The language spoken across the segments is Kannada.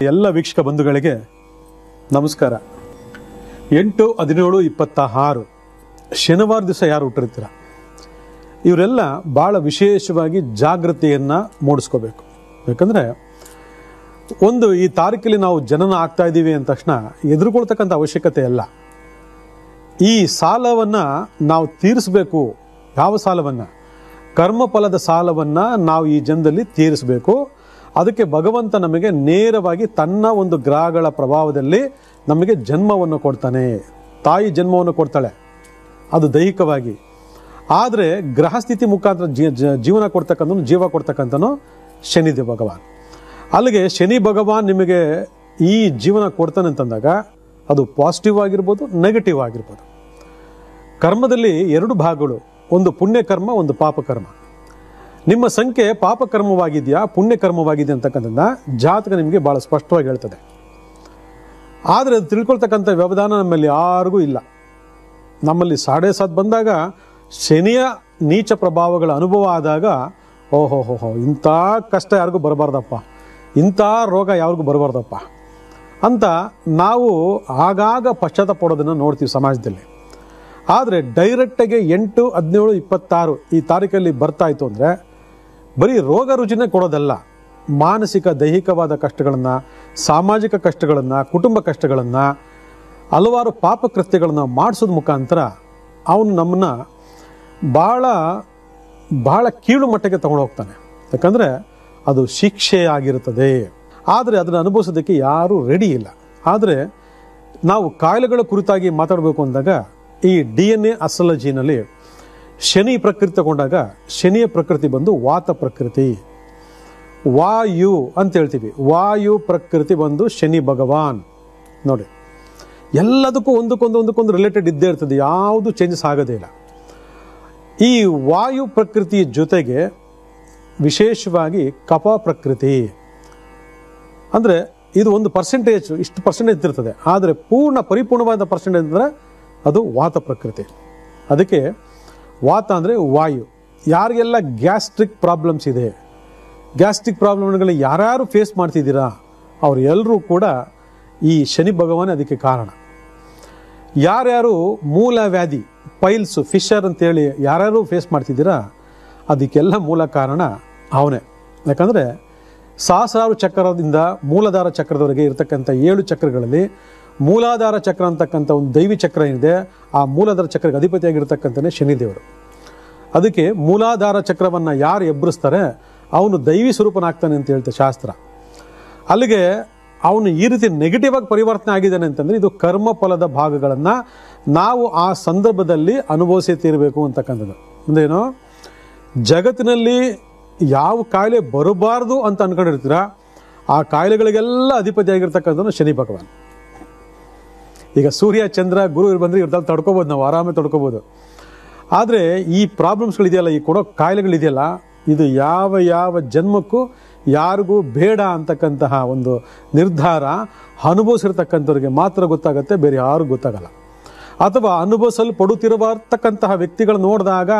ಎಲ್ಲ ವೀಕ್ಷಕ ಬಂಧುಗಳಿಗೆ ನಮಸ್ಕಾರ. 8/17/26 ಶನಿವಾರ ದಿವಸ ಯಾರು ಹುಟ್ಟಿರ್ತೀರ ಇವರೆಲ್ಲ ಭಾಳ ವಿಶೇಷವಾಗಿ ಜಾಗೃತಿಯನ್ನು ಮೂಡಿಸ್ಕೋಬೇಕು. ಯಾಕಂದರೆ ಈ ತಾರೀಕಲ್ಲಿ ನಾವು ಜನನ ಆಗ್ತಾ ಇದ್ದೀವಿ ಅಂದ ತಕ್ಷಣ ಎದುರುಕೊಳ್ತಕ್ಕಂಥ ಅವಶ್ಯಕತೆ ಇಲ್ಲ. ಈ ಸಾಲವನ್ನು ನಾವು ತೀರಿಸಬೇಕು. ಯಾವ ಸಾಲವನ್ನು? ಕರ್ಮಫಲದ ಸಾಲವನ್ನು ನಾವು ಈ ಜನ್ಮದಲ್ಲಿ ತೀರಿಸಬೇಕು. ಅದಕ್ಕೆ ಭಗವಂತ ನಮಗೆ ನೇರವಾಗಿ ತನ್ನ ಒಂದು ಗ್ರಹಗಳ ಪ್ರಭಾವದಲ್ಲಿ ನಮಗೆ ಜನ್ಮವನ್ನು ಕೊಡ್ತಾನೆ. ತಾಯಿ ಜನ್ಮವನ್ನು ಕೊಡ್ತಾಳೆ, ಅದು ದೈಹಿಕವಾಗಿ. ಆದರೆ ಗ್ರಹಸ್ಥಿತಿ ಮುಖಾಂತರ ಜೀವ ಕೊಡ್ತಕ್ಕಂಥನು ಶನಿದೇವ ಭಗವಾನ್. ಅಲ್ಲಿಗೆ ಶನಿ ಭಗವಾನ್ ನಿಮಗೆ ಈ ಜೀವನ ಕೊಡ್ತಾನೆ ಅಂತಂದಾಗ ಅದು ಪಾಸಿಟಿವ್ ಆಗಿರ್ಬೋದು, ನೆಗೆಟಿವ್ ಆಗಿರ್ಬೋದು. ಕರ್ಮದಲ್ಲಿ 2 ಭಾಗಗಳು, ಒಂದು ಪುಣ್ಯಕರ್ಮ, ಒಂದು ಪಾಪಕರ್ಮ. ನಿಮ್ಮ ಸಂಖ್ಯೆ ಪಾಪಕರ್ಮವಾಗಿದೆಯಾ ಪುಣ್ಯಕರ್ಮವಾಗಿದೆ ಅಂತಕ್ಕಂಥದ್ದನ್ನ ಜಾತಕ ನಿಮಗೆ ಭಾಳ ಸ್ಪಷ್ಟವಾಗಿ ಹೇಳ್ತದೆ. ಆದರೆ ಅದು ತಿಳ್ಕೊಳ್ತಕ್ಕಂಥ ವ್ಯವಧಾನ ನಮ್ಮಲ್ಲಿ ಯಾರಿಗೂ ಇಲ್ಲ. ನಮ್ಮಲ್ಲಿ 7.5 ಬಂದಾಗ ಶನಿಯ ನೀಚ ಪ್ರಭಾವಗಳ ಅನುಭವ ಆದಾಗ ಓಹೋ ಇಂಥ ಕಷ್ಟ ಯಾರಿಗೂ ಬರಬಾರ್ದಪ್ಪ, ಇಂಥ ರೋಗ ಯಾರಿಗೂ ಬರಬಾರ್ದಪ್ಪ ಅಂತ ನಾವು ಆಗಾಗ ಪಶ್ಚಾತ್ತಾಪ ಪಡೋದನ್ನು ನೋಡ್ತೀವಿ ಸಮಾಜದಲ್ಲಿ. ಆದರೆ ಡೈರೆಕ್ಟಾಗಿ 8/17/26 ಈ ತಾರೀಕಲ್ಲಿ ಬರ್ತಾಯಿತ್ತು ಅಂದರೆ ಬರೀ ರೋಗ ರುಜಿನ ಕೊಡೋದಲ್ಲ, ಮಾನಸಿಕ ದೈಹಿಕವಾದ ಕಷ್ಟಗಳನ್ನು, ಸಾಮಾಜಿಕ ಕಷ್ಟಗಳನ್ನು, ಕುಟುಂಬ ಕಷ್ಟಗಳನ್ನು, ಹಲವಾರು ಪಾಪಕೃತ್ಯಗಳನ್ನು ಮಾಡಿಸೋದ ಮುಖಾಂತರ ಅವನು ನಮ್ಮನ್ನು ಭಾಳ ಕೀಳು ಮಟ್ಟಕ್ಕೆ ತಗೊಂಡು ಹೋಗ್ತಾನೆ. ಯಾಕಂದರೆ ಅದು ಶಿಕ್ಷೆ ಆಗಿರುತ್ತದೆ. ಆದರೆ ಅದನ್ನು ಅನುಭವಿಸೋದಕ್ಕೆ ಯಾರೂ ರೆಡಿ ಇಲ್ಲ. ಆದರೆ ನಾವು ಕಾಯಿಲೆಗಳ ಕುರಿತಾಗಿ ಮಾತಾಡಬೇಕು ಅಂದಾಗ ಈ DNA ಅಸ್ಟ್ರಾಲಜಿನಲ್ಲಿ ಶನಿ ಪ್ರಕೃತಿ ತಗೊಂಡಾಗ ಶನಿಯ ಪ್ರಕೃತಿ ಬಂದು ವಾತ ಪ್ರಕೃತಿ, ವಾಯು ಅಂತ ಹೇಳ್ತೀವಿ. ವಾಯು ಪ್ರಕೃತಿ ಬಂದು ಶನಿ ಭಗವಾನ್. ನೋಡಿ, ಎಲ್ಲದಕ್ಕೂ ಒಂದಕ್ಕೊಂದು ರಿಲೇಟೆಡ್ ಇದ್ದೇ ಇರ್ತದೆ, ಯಾವುದು ಚೇಂಜಸ್ ಆಗೋದೇ ಇಲ್ಲ. ಈ ವಾಯು ಪ್ರಕೃತಿಯ ಜೊತೆಗೆ ವಿಶೇಷವಾಗಿ ಕಫ ಪ್ರಕೃತಿ ಅಂದರೆ ಇದು 1% ಇಷ್ಟು ಪರ್ಸೆಂಟೇಜ್ ಇರ್ತದೆ. ಆದರೆ ಪರಿಪೂರ್ಣವಾದ ಪರ್ಸೆಂಟೇಜ್ ಅಂದರೆ ಅದು ವಾತ ಪ್ರಕೃತಿ. ಅದಕ್ಕೆ ವಾತ ಅಂದರೆ ವಾಯು. ಯಾರಿಗೆಲ್ಲ ಗ್ಯಾಸ್ಟ್ರಿಕ್ ಪ್ರಾಬ್ಲಮ್ಸ್ ಇದೆ, ಗ್ಯಾಸ್ಟ್ರಿಕ್ ಪ್ರಾಬ್ಲಮ್ಗಳು ಯಾರ್ಯಾರು ಫೇಸ್ ಮಾಡ್ತಿದ್ದೀರಾ ಅವರೆಲ್ಲರೂ ಕೂಡ ಈ ಶನಿ ಭಗವಾನ್ ಅದಕ್ಕೆ ಕಾರಣ. ಯಾರ್ಯಾರು ಮೂಲ ವ್ಯಾಧಿ, ಪೈಲ್ಸು, ಫಿಶರ್ ಅಂತೇಳಿ ಯಾರ್ಯಾರು ಫೇಸ್ ಮಾಡ್ತಿದ್ದೀರಾ ಅದಕ್ಕೆಲ್ಲ ಮೂಲ ಕಾರಣ ಅವನೇ. ಯಾಕಂದರೆ ಸಹಸ್ರಾರು ಚಕ್ರದಿಂದ ಮೂಲಾಧಾರ ಚಕ್ರದವರೆಗೆ ಇರತಕ್ಕಂಥ 7 ಚಕ್ರಗಳಲ್ಲಿ ಮೂಲಾಧಾರ ಚಕ್ರ ಅಂತಕ್ಕಂಥ ಒಂದು ದೈವಿ ಚಕ್ರ ಏನಿದೆ, ಆ ಮೂಲಾಧಾರ ಚಕ್ರಕ್ಕೆ ಅಧಿಪತಿಯಾಗಿರ್ತಕ್ಕಂಥನೇ ಶನಿದೇವರು. ಅದಕ್ಕೆ ಮೂಲಾಧಾರ ಚಕ್ರವನ್ನು ಯಾರು ಎಬ್ಬರಿಸ್ತಾರೆ ಅವನು ದೈವಿ ಸ್ವರೂಪನಾಗ್ತಾನೆ ಅಂತ ಹೇಳ್ತಾರೆ ಶಾಸ್ತ್ರ. ಅಲ್ಲಿಗೆ ಅವನು ಈ ರೀತಿ ನೆಗೆಟಿವ್ ಆಗಿ ಪರಿವರ್ತನೆ ಆಗಿದ್ದಾನೆ ಅಂತಂದರೆ ಇದು ಕರ್ಮ ಫಲದ ಭಾಗಗಳನ್ನು ನಾವು ಆ ಸಂದರ್ಭದಲ್ಲಿ ಅನುಭವಿಸಿ ತೀರಬೇಕು ಅಂತಕ್ಕಂಥದ್ದು. ಮುಂದೇನೋ ಜಗತ್ತಿನಲ್ಲಿ ಯಾವ ಕಾಯಿಲೆ ಬರಬಾರ್ದು ಅಂತ ಅನ್ಕೊಂಡಿರ್ತೀರ ಆ ಕಾಯಿಲೆಗಳಿಗೆಲ್ಲ ಅಧಿಪತಿಯಾಗಿರ್ತಕ್ಕಂಥದ್ದು ಶನಿ ಭಗವಾನ್. ಈಗ ಸೂರ್ಯ, ಚಂದ್ರ, ಗುರು ಬಂದರೆ ಇವ್ರದ್ದು ತಡ್ಕೋಬೋದು, ನಾವು ಆರಾಮಾಗಿ ತಡ್ಕೋಬೋದು. ಆದರೆ ಈ ಪ್ರಾಬ್ಲಮ್ಸ್ಗಳಿದೆಯಲ್ಲ, ಈ ಕೊಡೋ ಕಾಯಿಲೆಗಳಿದೆಯಲ್ಲ, ಇದು ಯಾವ ಜನ್ಮಕ್ಕೂ ಯಾರಿಗೂ ಬೇಡ ಅಂತಕ್ಕಂತಹ ಒಂದು ನಿರ್ಧಾರ ಅನುಭವಿಸಿರ್ತಕ್ಕಂಥವ್ರಿಗೆ ಮಾತ್ರ ಗೊತ್ತಾಗುತ್ತೆ, ಬೇರೆ ಯಾರಿಗೂ ಗೊತ್ತಾಗಲ್ಲ. ಅಥವಾ ಅನುಭವಿಸಲ್ಪಡುತ್ತಿರತಕ್ಕಂತಹ ವ್ಯಕ್ತಿಗಳು ನೋಡಿದಾಗ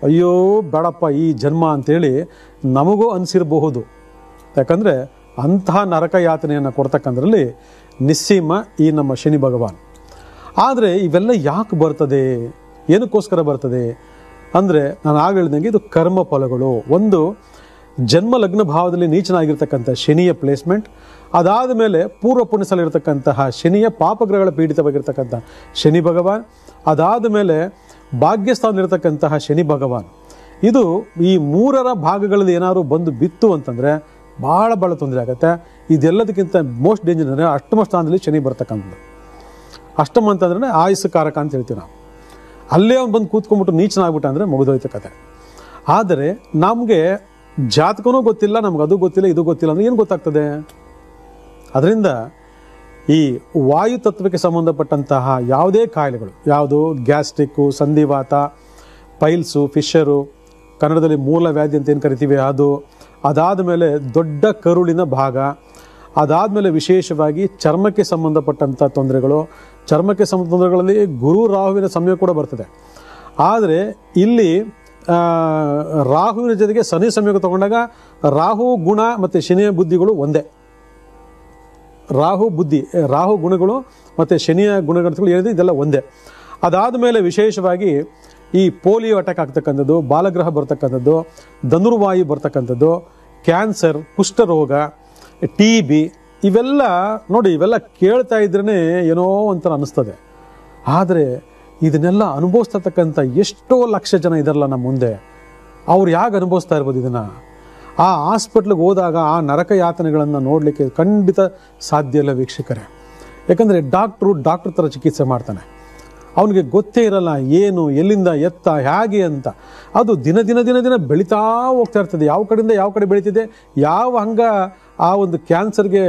ಅಯ್ಯೋ ಬೇಡಪ್ಪ ಈ ಜನ್ಮ ಅಂತೇಳಿ ನಮಗೂ ಅನಿಸಿರಬಹುದು. ಯಾಕಂದರೆ ಅಂತಹ ನರಕ ಯಾತನೆಯನ್ನು ಕೊಡ್ತಕ್ಕಂಥದ್ರಲ್ಲಿ ನಿಸ್ಸೀಮ ಈ ನಮ್ಮ ಶನಿ ಭಗವಾನ್. ಆದರೆ ಇವೆಲ್ಲ ಯಾಕೆ ಬರ್ತದೆ, ಏನಕ್ಕೋಸ್ಕರ ಬರ್ತದೆ ಅಂದರೆ ನಾನು ಆಗ ಹೇಳಿದಂಗೆ ಇದು ಕರ್ಮ ಫಲಗಳು. ಒಂದು ಜನ್ಮ ಲಗ್ನ ಭಾವದಲ್ಲಿ ನೀಚನಾಗಿರ್ತಕ್ಕಂಥ ಶನಿಯ ಪ್ಲೇಸ್ಮೆಂಟ್, ಅದಾದ ಮೇಲೆ ಪೂರ್ವ ಪುಣ್ಯಸಲಿರ್ತಕ್ಕಂತಹ ಶನಿಯ ಪಾಪಗ್ರಹಗಳ ಪೀಡಿತವಾಗಿರ್ತಕ್ಕಂಥ ಶನಿ ಭಗವಾನ್, ಅದಾದ ಮೇಲೆ ಭಾಗ್ಯಸ್ಥಾನದಲ್ಲಿರ್ತಕ್ಕಂತಹ ಶನಿ ಭಗವಾನ್. ಇದು ಈ 3 ಭಾಗಗಳಲ್ಲಿ ಏನಾದ್ರು ಬಂದು ಬಿತ್ತು ಅಂತಂದರೆ ಭಾಳ ತೊಂದರೆ ಆಗುತ್ತೆ. ಇದೆಲ್ಲದಕ್ಕಿಂತ ಮೋಸ್ಟ್ ಡೇಂಜರ್ ಅಂದರೆ ಅಷ್ಟಮ ಸ್ಥಾನದಲ್ಲಿ ಶನಿ ಬರ್ತಕ್ಕಂಥದ್ದು. ಅಷ್ಟಮ ಅಂತಂದ್ರೆ ಆಯುಸ್ಸು ಕಾರಕ ಅಂತ ಹೇಳ್ತೀವಿ ನಾವು. ಅಲ್ಲೇ ಅವ್ನು ಬಂದು ಕೂತ್ಕೊಂಡ್ಬಿಟ್ಟು ನೀಚನಾಗ್ಬಿಟ್ಟ ಅಂದರೆ ಮುಗಿದೋಯ್ತು ಕತೆ. ಆದರೆ ನಮಗೆ ಜಾತಕನೂ ಗೊತ್ತಿಲ್ಲ, ನಮ್ಗೆ ಅದು ಗೊತ್ತಿಲ್ಲ, ಇದು ಗೊತ್ತಿಲ್ಲ ಅಂದರೆ ಏನು ಗೊತ್ತಾಗ್ತದೆ? ಅದರಿಂದ ಈ ವಾಯು ತತ್ವಕ್ಕೆ ಸಂಬಂಧಪಟ್ಟಂತಹ ಯಾವುದೇ ಕಾಯಿಲೆಗಳು, ಯಾವುದು ಗ್ಯಾಸ್ಟ್ರಿಕ್ಕು, ಸಂಧಿವಾತ, ಪೈಲ್ಸು, ಫಿಶರು, ಕನ್ನಡದಲ್ಲಿ ಮೂಲ ವ್ಯಾಧಿ ಅಂತ ಏನು ಕರಿತೀವಿ ಅದು, ಅದಾದ ಮೇಲೆ ದೊಡ್ಡ ಕರುಳಿನ ಭಾಗ, ಅದಾದಮೇಲೆ ವಿಶೇಷವಾಗಿ ಚರ್ಮಕ್ಕೆ ಸಂಬಂಧಪಟ್ಟಂಥ ತೊಂದರೆಗಳು, ಚರ್ಮಕ್ಕೆ ಸಂಬಂಧ ತೊಂದರೆಗಳಲ್ಲಿ ಗುರು ರಾಹುವಿನ ಸಮಯ ಕೂಡ ಬರ್ತದೆ. ಆದರೆ ಇಲ್ಲಿ ರಾಹುವಿನ ಜೊತೆಗೆ ಶನಿ ಸಮಯ ತಗೊಂಡಾಗ ರಾಹು ಗುಣ ಮತ್ತು ಶನಿಯ ಬುದ್ಧಿಗಳು ಒಂದೇ. ರಾಹು ಬುದ್ಧಿ, ರಾಹು ಗುಣಗಳು ಮತ್ತು ಶನಿಯ ಗುಣಗಳು ಏನಿದೆ ಇದೆಲ್ಲ ಒಂದೇ. ಅದಾದ ಮೇಲೆ ವಿಶೇಷವಾಗಿ ಈ ಪೋಲಿಯೋ ಅಟ್ಯಾಕ್ ಆಗ್ತಕ್ಕಂಥದ್ದು, ಬಾಲಗ್ರಹ ಬರ್ತಕ್ಕಂಥದ್ದು, ಧನುರ್ವಾಯು ಬರ್ತಕ್ಕಂಥದ್ದು, ಕ್ಯಾನ್ಸರ್, ಕುಷ್ಠರೋಗ, TB ಇವೆಲ್ಲ ನೋಡಿ, ಇವೆಲ್ಲ ಕೇಳ್ತಾ ಇದ್ರೇ ಏನೋ ಒಂಥರ ಅನ್ನಿಸ್ತದೆ. ಆದರೆ ಇದನ್ನೆಲ್ಲ ಅನುಭವಿಸ್ತಕ್ಕಂಥ ಎಷ್ಟೋ ಲಕ್ಷ ಜನ ಇದಾರಲ್ಲ ನಮ್ಮ ಮುಂದೆ, ಅವ್ರು ಯಾಕೆ ಅನುಭವಿಸ್ತಾ ಇರ್ಬೋದು ಇದನ್ನು? ಆ ಹಾಸ್ಪಿಟ್ಲಿಗೆ ಹೋದಾಗ ಆ ನರಕ ಯಾತನೆಗಳನ್ನು ನೋಡಲಿಕ್ಕೆ ಖಂಡಿತ ಸಾಧ್ಯ ಇಲ್ಲ ವೀಕ್ಷಕರೇ. ಯಾಕಂದರೆ ಡಾಕ್ಟ್ರು ಥರ ಚಿಕಿತ್ಸೆ ಮಾಡ್ತಾನೆ, ಅವನಿಗೆ ಗೊತ್ತೇ ಇರಲ್ಲ ಏನು, ಎಲ್ಲಿಂದ, ಎತ್ತ, ಹೇಗೆ ಅಂತ. ಅದು ದಿನ ದಿನ ದಿನ ದಿನ ಬೆಳೀತಾ ಹೋಗ್ತಾ ಇರ್ತದೆ. ಯಾವ ಕಡೆಯಿಂದ ಯಾವ ಕಡೆ ಬೆಳೀತಿದೆ, ಯಾವ ಅಂಗ ಆ ಒಂದು ಕ್ಯಾನ್ಸರ್ಗೆ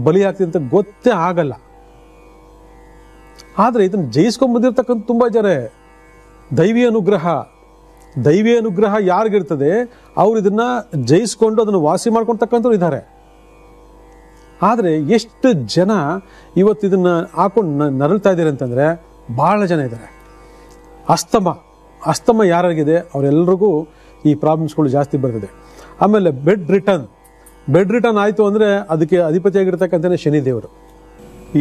ಬಲಿಯಾಗ್ತಿದೆ ಅಂತ ಗೊತ್ತೇ ಆಗಲ್ಲ. ಆದರೆ ಇದನ್ನು ಜಯಿಸ್ಕೊಂಡು ಬಂದಿರ್ತಕ್ಕಂಥ ತುಂಬ ಜನ, ದೈವಿ ಅನುಗ್ರಹ ಯಾರಿಗಿರ್ತದೆ ಅವ್ರು ಇದನ್ನ ಜಯಿಸ್ಕೊಂಡು ಅದನ್ನು ವಾಸಿ ಮಾಡ್ಕೊಳ್ತಕ್ಕಂಥವ್ರು ಇದ್ದಾರೆ. ಆದರೆ ಎಷ್ಟು ಜನ ಇವತ್ತು ಇದನ್ನು ಹಾಕೊಂಡು ನರಳ್ತಾ ಇದ್ದಾರೆ ಅಂತಂದರೆ ಭಾಳ ಜನ ಇದ್ದಾರೆ. ಅಸ್ತಮ ಯಾರಿಗಿದೆ ಅವರೆಲ್ಲರಿಗೂ ಈ ಪ್ರಾಬ್ಲಮ್ಸ್ಗಳು ಜಾಸ್ತಿ ಬರ್ತದೆ. ಆಮೇಲೆ ಬೆಡ್ ರಿಟರ್ನ್ ಆಯಿತು ಅಂದರೆ ಅದಕ್ಕೆ ಅಧಿಪತಿಯಾಗಿರ್ತಕ್ಕಂಥ ಶನಿದೇವರು.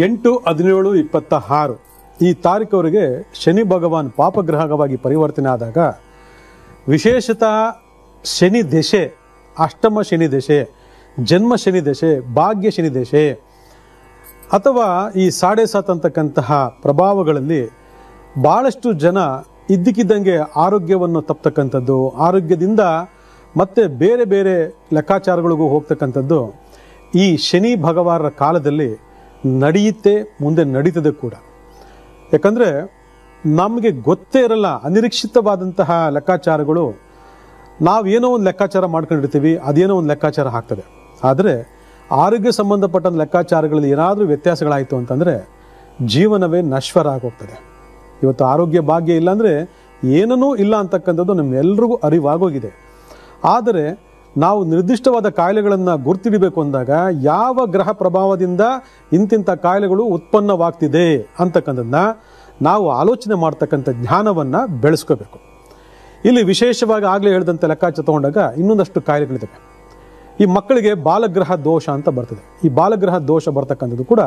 8-17-26 ಈ ತಾರೀಕವರೆಗೆ ಶನಿ ಭಗವಾನ್ ಪಾಪಗ್ರಹವಾಗಿ ಪರಿವರ್ತನೆ ಆದಾಗ ವಿಶೇಷತಃ ಶನಿ ದಶೆ, ಅಷ್ಟಮ ಶನಿ ದಶೆ, ಜನ್ಮ ಶನಿ ದಶೆ, ಭಾಗ್ಯ ಶನಿ ದಶೆ ಅಥವಾ ಈ 7.5 ಅಂತಕ್ಕಂತಹ ಪ್ರಭಾವಗಳಲ್ಲಿ ಭಾಳಷ್ಟು ಜನ ಇದ್ದಕ್ಕಿದ್ದಂಗೆ ಆರೋಗ್ಯವನ್ನು ತಪ್ಪತಕ್ಕಂಥದ್ದು, ಆರೋಗ್ಯದಿಂದ ಮತ್ತೆ ಬೇರೆ ಬೇರೆ ಲೆಕ್ಕಾಚಾರಗಳಿಗೂ ಹೋಗ್ತಕ್ಕಂಥದ್ದು ಈ ಶನಿ ಭಗವಾನರ ಕಾಲದಲ್ಲಿ ನಡೆಯುತ್ತೆ, ಮುಂದೆ ನಡೀತದೆ ಕೂಡ. ಯಾಕಂದರೆ ನಮಗೆ ಗೊತ್ತೇ ಇರಲ್ಲ ಅನಿರೀಕ್ಷಿತವಾದಂತಹ ಲೆಕ್ಕಾಚಾರಗಳು. ನಾವೇನೋ ಒಂದು ಲೆಕ್ಕಾಚಾರ ಮಾಡ್ಕೊಂಡಿರ್ತೀವಿ, ಅದೇನೋ ಒಂದು ಲೆಕ್ಕಾಚಾರ ಆಗ್ತದೆ. ಆದರೆ ಆರೋಗ್ಯ ಸಂಬಂಧಪಟ್ಟ ಲೆಕ್ಕಾಚಾರಗಳಲ್ಲಿ ಏನಾದರೂ ವ್ಯತ್ಯಾಸಗಳಾಯಿತು ಅಂತಂದರೆ ಜೀವನವೇ ನಶ್ವರ ಆಗೋಗ್ತದೆ. ಇವತ್ತು ಆರೋಗ್ಯ ಭಾಗ್ಯ ಇಲ್ಲಾಂದರೆ ಏನನ್ನೂ ಇಲ್ಲ ಅಂತಕ್ಕಂಥದ್ದು ನಮ್ಮೆಲ್ಲರಿಗೂ ಅರಿವಾಗೋಗಿದೆ. ಆದರೆ ನಾವು ನಿರ್ದಿಷ್ಟವಾದ ಕಾಯಿಲೆಗಳನ್ನು ಗುರ್ತಿಡಬೇಕು ಅಂದಾಗ ಯಾವ ಗ್ರಹ ಪ್ರಭಾವದಿಂದ ಇಂತಿಂಥ ಕಾಯಿಲೆಗಳು ಉತ್ಪನ್ನವಾಗ್ತಿದೆ ಅಂತಕ್ಕಂಥದ್ದನ್ನ ನಾವು ಆಲೋಚನೆ ಮಾಡ್ತಕ್ಕಂಥ ಜ್ಞಾನವನ್ನು ಬೆಳೆಸ್ಕೋಬೇಕು. ಇಲ್ಲಿ ವಿಶೇಷವಾಗಿ ಆಗಲೇ ಹೇಳಿದಂಥ ಲೆಕ್ಕಾಚಾರ ತಗೊಂಡಾಗ ಇನ್ನೊಂದಷ್ಟು ಕಾಯಿಲೆಗಳಿದ್ದಾವೆ. ಈ ಮಕ್ಕಳಿಗೆ ಬಾಲಗ್ರಹ ದೋಷ ಅಂತ ಬರ್ತದೆ. ಈ ಬಾಲಗ್ರಹ ದೋಷ ಬರ್ತಕ್ಕಂಥದ್ದು ಕೂಡ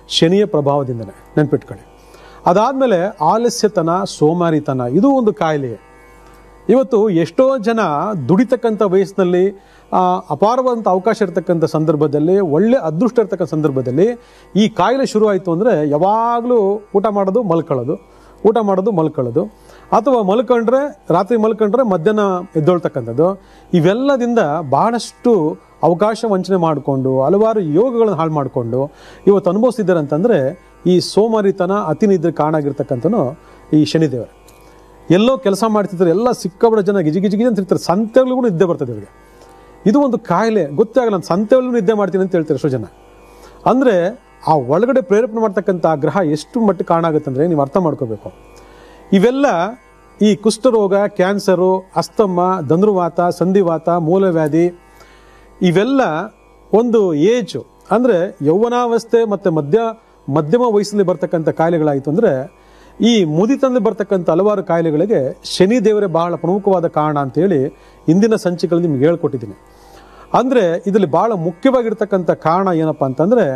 ಶನಿಯ ಪ್ರಭಾವದಿಂದಲೇ, ನೆನ್ಪಿಟ್ಕೊಳ್ಳಿ. ಅದಾದಮೇಲೆ ಆಲಸ್ಯತನ, ಸೋಮಾರಿತನ, ಇದು ಒಂದು ಕಾಯಿಲೆ. ಇವತ್ತು ಎಷ್ಟೋ ಜನ ದುಡಿತಕ್ಕಂಥ ವಯಸ್ಸಿನಲ್ಲಿ ಅಪಾರವಾದಂಥ ಅವಕಾಶ ಇರತಕ್ಕಂಥ ಸಂದರ್ಭದಲ್ಲಿ, ಒಳ್ಳೆ ಅದೃಷ್ಟ ಇರತಕ್ಕಂಥ ಸಂದರ್ಭದಲ್ಲಿ ಈ ಕಾಯಿಲೆ ಶುರುವಾಯಿತು ಅಂದರೆ ಯಾವಾಗಲೂ ಊಟ ಮಾಡೋದು ಮಲ್ಕೊಳ್ಳೋದು, ಅಥವಾ ರಾತ್ರಿ ಮಲ್ಕೊಂಡ್ರೆ ಮಧ್ಯಾಹ್ನ ಎದ್ದೊಳ್ತಕ್ಕಂಥದ್ದು. ಇವೆಲ್ಲದಿಂದ ಬಹಳಷ್ಟು ಅವಕಾಶ ವಂಚನೆ ಮಾಡಿಕೊಂಡು ಹಲವಾರು ಯೋಗಗಳನ್ನು ಹಾಳು ಮಾಡಿಕೊಂಡು ಇವತ್ತು ಅನುಭವಿಸಿದ್ದಾರೆ ಅಂತಂದರೆ ಈ ಸೋಮಾರಿತನ, ಅತಿನಿದ್ರೆ ಕಾರಣ ಆಗಿರ್ತಕ್ಕಂಥನು ಈ ಶನಿದೇವರು. ಎಲ್ಲೋ ಕೆಲಸ ಮಾಡ್ತಿರ್ತಾರೆ, ಎಲ್ಲ ಸಿಕ್ಕಾಬಡ ಜನ ಗಿಜಿ ಅಂತ ಇರ್ತಾರೆ, ಸಂತೆಗಳು ಕೂಡ ನಿದ್ದೆ ಬರ್ತದೆ ಇವರಿಗೆ. ಇದು ಒಂದು ಕಾಯಿಲೆ, ಗೊತ್ತೇ ಆಗಲ್ಲ. ನಾನು ಸಂತೆಯಲ್ಲೂ ನಿದ್ದೆ ಮಾಡ್ತೀನಿ ಅಂತ ಹೇಳ್ತಾರೆ ಎಷ್ಟೋ ಜನ. ಅಂದರೆ ಆ ಒಳಗಡೆ ಪ್ರೇರೇಪಣೆ ಮಾಡ್ತಕ್ಕಂಥ ಆ ಗ್ರಹ ಎಷ್ಟು ಮಟ್ಟಿಗೆ ಕಾರಣ ಆಗುತ್ತೆ ಅಂದರೆ ನೀವು ಅರ್ಥ ಮಾಡ್ಕೋಬೇಕು. ಇವೆಲ್ಲ ಈ ಕುಷ್ಠರೋಗ, ಕ್ಯಾನ್ಸರು, ಅಸ್ತಮ, ಧನುರ್ವಾತ, ಸಂಧಿವಾತ, ಮೂಲವ್ಯಾಧಿ ಇವೆಲ್ಲ ಒಂದು ಏಜು ಅಂದರೆ ಯೌವನಾವಸ್ಥೆ ಮತ್ತು ಮಧ್ಯಮ ವಯಸ್ಸಲ್ಲಿ ಬರ್ತಕ್ಕಂಥ ಕಾಯಿಲೆಗಳಾಯಿತು ಅಂದರೆ ಈ ಮುದಿತಂದು ಬರ್ತಕ್ಕಂಥ ಹಲವಾರು ಕಾಯಿಲೆಗಳಿಗೆ ಶನಿ ದೇವರೇ ಬಹಳ ಪ್ರಮುಖವಾದ ಕಾರಣ ಅಂತೇಳಿ ಇಂದಿನ ಸಂಚಿಕೆಯಲ್ಲಿ ನಿಮ್ಗೆ ಹೇಳ್ಕೊಟ್ಟಿದ್ದೀನಿ. ಅಂದರೆ ಇದರಲ್ಲಿ ಬಹಳ ಮುಖ್ಯವಾಗಿರ್ತಕ್ಕಂಥ ಕಾರಣ ಏನಪ್ಪ ಅಂತಂದರೆ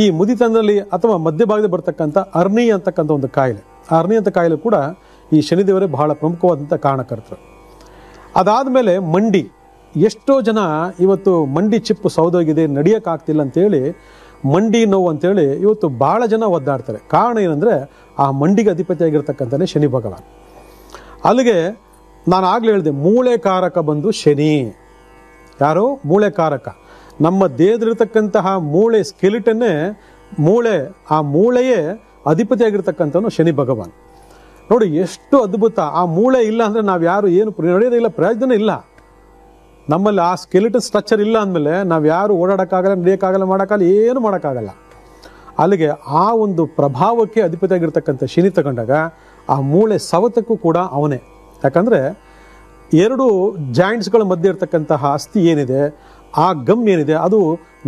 ಈ ಮುದಿತಂದಲ್ಲಿ ಅಥವಾ ಮಧ್ಯಭಾಗದಲ್ಲಿ ಬರ್ತಕ್ಕಂಥ ಅರ್ನಿ ಅಂತಕ್ಕಂಥ ಒಂದು ಕಾಯಿಲೆ. ಆ ಅರ್ನಿ ಅಂತ ಕಾಯಿಲೆ ಕೂಡ ಈ ಶನಿದೇವರೇ ಬಹಳ ಪ್ರಮುಖವಾದಂಥ ಕಾರಣಕರ್ತರು. ಅದಾದಮೇಲೆ ಮಂಡಿ, ಎಷ್ಟೋ ಜನ ಇವತ್ತು ಮಂಡಿ ಚಿಪ್ಪು ಸೌದೋಗಿದೆ, ನಡೆಯೋಕ್ಕಾಗ್ತಿಲ್ಲ ಅಂತೇಳಿ ಮಂಡಿ ನೋವು ಅಂತೇಳಿ ಇವತ್ತು ಭಾಳ ಜನ ಒದ್ದಾಡ್ತಾರೆ. ಕಾರಣ ಏನಂದರೆ ಆ ಮಂಡಿಗೆ ಅಧಿಪತಿಯಾಗಿರ್ತಕ್ಕಂಥನೇ ಶನಿ ಭಗವಾನ್. ಅಲ್ಲಿಗೆ ನಾನು ಆಗಲೇ ಹೇಳಿದೆ, ಮೂಳೆಕಾರಕ ಬಂದು ಶನಿ. ಯಾರು? ಮೂಳೆಕಾರಕ. ನಮ್ಮ ದೇಹದಲ್ಲಿರ್ತಕ್ಕಂತಹ ಮೂಳೆ ಸ್ಕೆಲಿಟನ್ನೇ ಆ ಮೂಳೆಯೇ ಅಧಿಪತಿಯಾಗಿರ್ತಕ್ಕಂಥವನು ಶನಿ ಭಗವಾನ್. ನೋಡಿ ಎಷ್ಟು ಅದ್ಭುತ. ಆ ಮೂಳೆ ಇಲ್ಲ ಅಂದರೆ ನಾವು ಯಾರು ಏನು ನಡೆಯೋದಿಲ್ಲ, ಪ್ರಯೋಜನ ಇಲ್ಲ. ನಮ್ಮಲ್ಲಿ ಆ ಸ್ಕೆಲಿಟನ್ ಸ್ಟ್ರಕ್ಚರ್ ಇಲ್ಲ ಅಂದಮೇಲೆ ನಾವು ಯಾರು ಓಡಾಡೋಕ್ಕಾಗಲ್ಲ, ನಡೆಯೋಕ್ಕಾಗಲ್ಲ, ಮಾಡೋಕ್ಕಾಗಲ್ಲ, ಏನು ಮಾಡೋಕ್ಕಾಗಲ್ಲ. ಅಲ್ಲಿಗೆ ಆ ಒಂದು ಪ್ರಭಾವಕ್ಕೆ ಅಧಿಪತಿಯಾಗಿರ್ತಕ್ಕಂಥ ಶನಿ ತಗೊಂಡಾಗ ಆ ಮೂಳೆ ಸವತಕ್ಕೂ ಕೂಡ ಅವನೇ. ಯಾಕಂದರೆ ಎರಡು ಜಾಯಿಂಟ್ಸ್ಗಳ ಮಧ್ಯೆ ಇರ್ತಕ್ಕಂತಹ ಅಸ್ಥಿ ಏನಿದೆ, ಆ ಗಮ್ ಏನಿದೆ, ಅದು